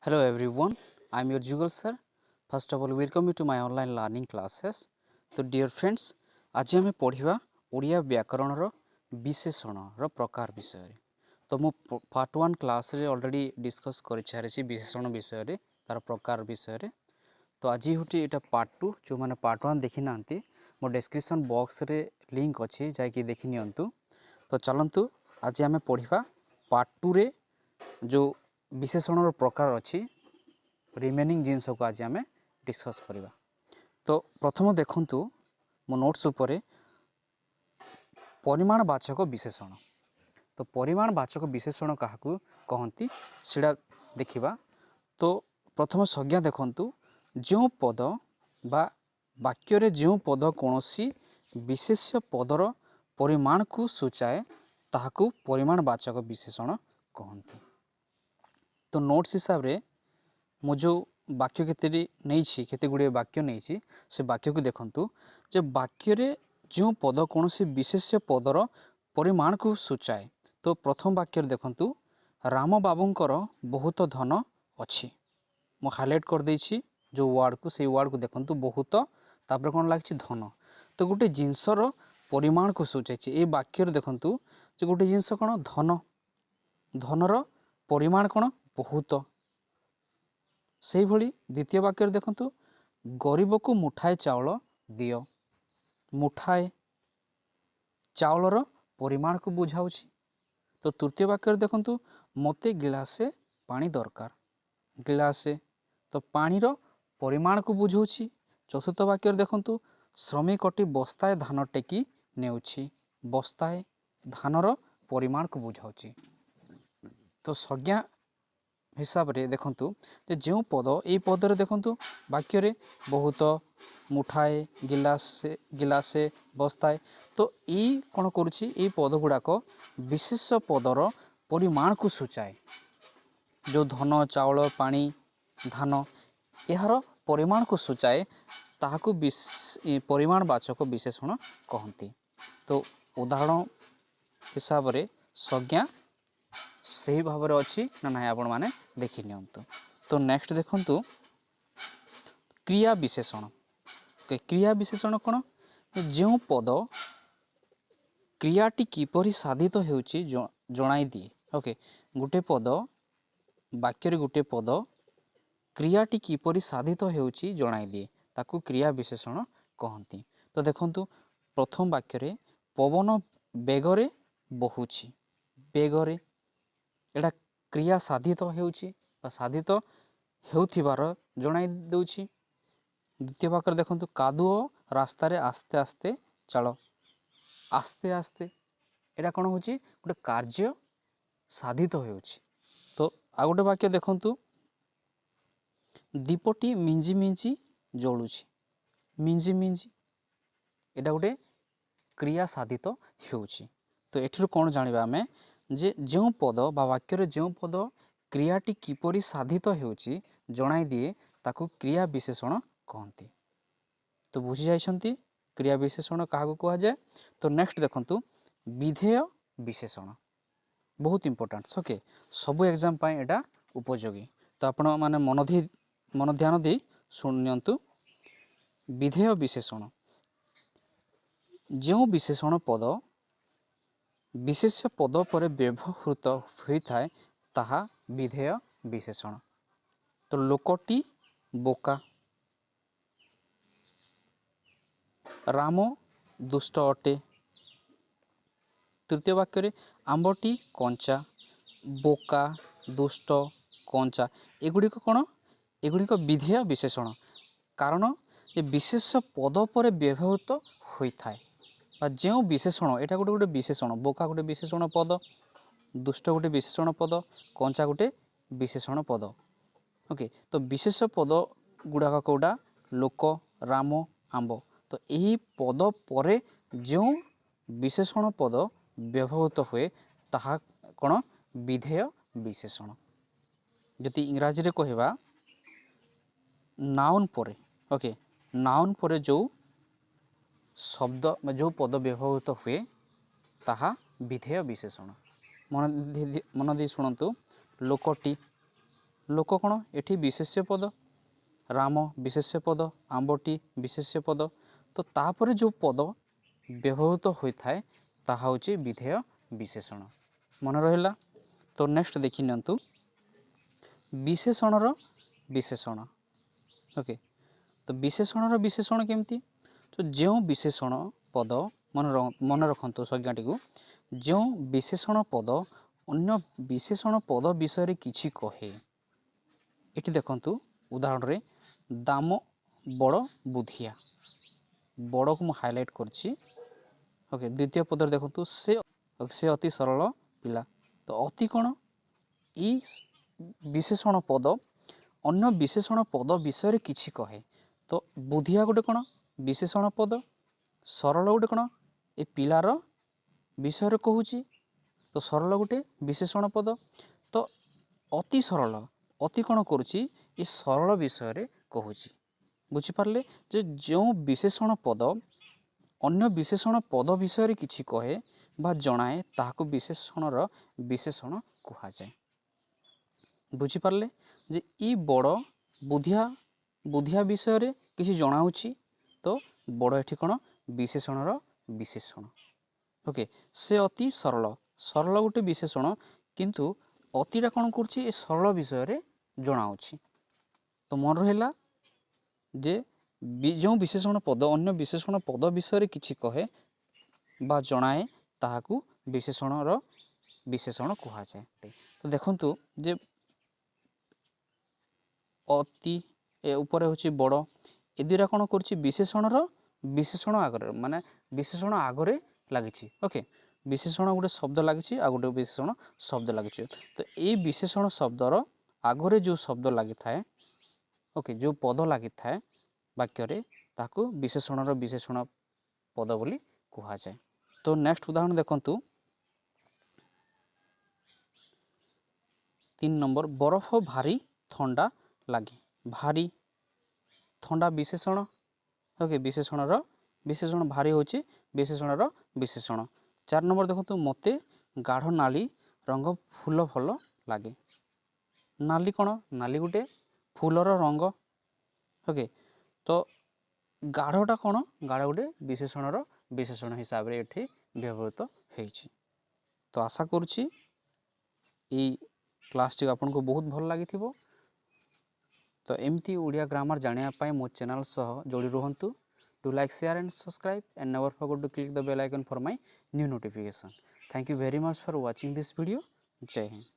Hello everyone, I am your Jugal sir. First of all, welcome you to my online learning classes. तो dear friends, आज आम पढ़ा ओडिया व्याकरण विशेषण प्रकार विषय तो मु पार्ट 1 क्लास रे ऑलरेडी डिस्कस कर सारी विशेषण विषय रे तार प्रकार विषय रे तो आज हूँ यहाँ पार्ट 2 जो मैंने पार्ट 1 देखी ना मो डिस्क्रिप्शन बॉक्स रे लिंक अच्छी जाकि देखी नियंतु। तो चलतु आज आम पढ़ा पार्ट 2 रे जो विशेषण प्रकार अच्छी रिमेनिंग जिनस को आज आम डिस्कस करवा। तो प्रथम देखंतु मो नोट्स उपरे परिमाणवाचक विशेषण। तो परिमाणवाचक विशेषण क्या कहती सीटा देखा। तो प्रथम संज्ञा देखंतु जो पद बा वाक्य जो पद कौन विशेष्य पदर परिमाण को सूचाए ताहाकू परिमाणवाचक विशेषण कहती। तो नोट्स हिसाब रे मु जो वाक्य केते गुड़े वाक्य नहीं से वाक्य को देखंतु जे वाक्य रे जो पद कौन विशेष्य पदर परिमाण को सूचाए। तो प्रथम वाक्य देखंतु राम बाबूंकर बहुत धन अच्छी मु हाइलाइट कर देछि जो वर्ड को से वर्ड को देखंतु बहुत तापर कौन लगी धन। तो गोटे जिनसर परिमाण को सूचाई ए वाक्य देखंतु जे गोटे जिनस कौन धन धनर परिमाण कौन बहुत। से भली द्वितीय वाक्य देखंतु गरीब को मुठाए चाउल दियो मुठाए चाउलर परिमाण को बुझाऊँगी। तो तृतीय वाक्य देखंतु मते गिलासे पानी दरकार गिलासे तो पानीर परिमाण को बुझाऊँगी। चतुर्थ वाक्य देखंतु श्रमिकटी बस्ताए धान टेकी नेउछि बस्ताए धानर परिमाण को बुझाऊँगी। तो संज्ञा हिसाब रे देखंतु जे जो पद ए पदरे देखंतु वाक्य रे बहुत मुठाए गिलासे बस्ताए। तो ये कौन करुछि ए पद गुड़ाक विशेष पदर परिमाण को सूचाए जो धन चाउल पानी धान यार परिमाण को सूचाए ताहाकू परिमाणवाचक विशेषण कहती। तो उदाहरण हिसाब रे संज्ञा सही भाव में अच्छी ना ना आपण मैंने देखी नियंतु। तो नेक्स्ट देखंतु क्रिया विशेषण। क्रिया विशेषण कौन जो पद क्रियाटी किपरि साधित होउछि जणाई दिए। ओके गोटे पद वाक्य रे गोटे पद क्रियाटी किपरि साधित होउछि जणाई दिए ताकू क्रिया विशेषण कहती। तो देखंतु प्रथम वाक्य रे पवन बेगरे बहुछि बेगरे एटा क्रिया साधित होउछि साधित हेउथिबार जणाई देउछि। द्वितीय वाक्य देखंतु कादुओ रास्ता रे आस्ते आस्ते चलो आस्ते आस्ते एटा कोन होउछि गोटे कार्य साधित होउछि। तो आ गोटे वाक्य देखंतु दीपटी मिंजी मिंजी जळुछि मिंजी मिंजी एटा गोटे क्रिया साधित होउछि। तो एठिरु कोन जानिबा आमे जे जो पद बा वाक्य रे जो पद क्रियाटी किपरि साधित होउछि जणाई दिए ताकू क्रिया विशेषण कहती। तो बुझी जाइछंती क्रिया विशेषण काहाकू कहा जाए। तो नेक्स्ट देखंतु विधेय विशेषण बहुत इंपोर्टेंट ओके सबु एग्जाम पाए एटा उपयोगी। तो आपण माने मन ध्यान दे सुनियंतु विधेय विशेषण जो विशेषण पद विशेष्य पद पर व्यवहृत होता है ताहा विधेय विशेषण। तो लोकटी बोका राम दुष्ट अटे। तृतीय वाक्य रे आंबटी कंचा बोका दुष्ट कंचा एगुड़िक कौन एगुड़िक विधेय विशेषण कारण ये विशेष पद पर व्यवहृत होता है जो विशेषण एटा गोटे गोटे विशेषण बोका गोटे विशेषण पद दुष्ट गोटे विशेषण पद कंचा गोटे विशेषण पद। ओके तो विशेष पद गुड़ाक कौटा लोक राम आंब। तो यही पद परे जो विशेषण पद व्यवहृत हुए ताहा कौन विधेय विशेषण। जदि इंग्राजी रे कहवा नाउन परे ओके नाउन परे जो शब्द जो पद व्यवहृत हुए ताहा विधेय विशेषण। मन दे शुणु लोकटी लोक कौन एठी विशेष्य पद, राम विशेष्य पद, आंबटी विशेष्य पद। तो तापर जो पद व्यवहृत होता है ताहा होची विधेय विशेषण। मन रहिला। तो नेक्स्ट देखि नियंतु विशेषणर विशेषण। ओके, तो विशेषणर विशेषण केमती? तो जो विशेषण पद मन रखंतु संज्ञाटी को, जो विशेषण पद अन्य विशेषण पद विषय किछि कहे। एटी देखंतु उदाहरण रे दाम बड़ बुधिया, बड़ को मु हाइलाइट करछि। ओके, द्वितीय पद देखंतु से अति सरल पिला। तो अति कौन ई विशेषण पद अन्य विशेषण पद विषय किछि कहे। तो बुधिया गोटे कौन विशेषण पद, सरल गोटे कौन ए पिलार विषय कहूँ। तो सरल गोटे विशेषण पद। तो अति सरल अति कौन करुच्ची ये सरल विषय कहूँ। बुझिपारे जे जो विशेषण पद अन्य विशेषण पद विषय किछि कहे बा जनाए ताहाको विशेषणर विशेषण कहा जाए। बुझिपारे जे ई बड़ बुधिया विषय किछि जनाउछि। तो बड़ एठी कौन विशेषणर विशेषण। ओके, से अति सरल, सरल गोटे विशेषण किंतु अतिटा कौन करुच्ची ए सरल विषय जनाउछि। तो मन रहिला जे जो विशेषण पद अन्य विशेषण पद विषय किछि कहे बा जनाए ताहाकू विशेषणर विशेषण कहा जाए। तो देखंतु जे अति ए ऊपर होची बड़, ए दुईटा कौन करुच्ची विशेषणर विशेषण आगरे, माने विशेषण आगरे लागिछि। ओके, विशेषण गोटे शब्द लगी आ गोटे विशेषण शब्द लगी। तो ये विशेषण शब्दर आगरे जो शब्द लगी थाए, ओके, जो पद लगी थाए वाक्य ताकू विशेषणर विशेषण पद बोली कहा जाए। तो नेक्स्ट उदाहरण देखंतु 3 नंबर, बरफ भारी ठंडा लगे। भारी ठंडा विशेषण। ओके, विशेषणर विशेषण भारी होची विशेषणर विशेषण। 4 नंबर देखो मते गाढ़ नाली रंग फूल भल लगे। नाली कौन नाली गोटे फूलर रंग। ओके, तो गाढ़टा कौन गाढ़ गोटे विशेषणर विशेषण हिसाब से ये व्यवहृत होइछि। तो आशा करुच्ची ये क्लासटी आपको बहुत भल लगी। तो एमती ओडिया ग्रामर जानापी मो चैनल सह जोड़ी रुहतु। Do like, share and subscribe and never forget to click the bell icon for my new notification. Thank you very much for watching this video. Jai Hind.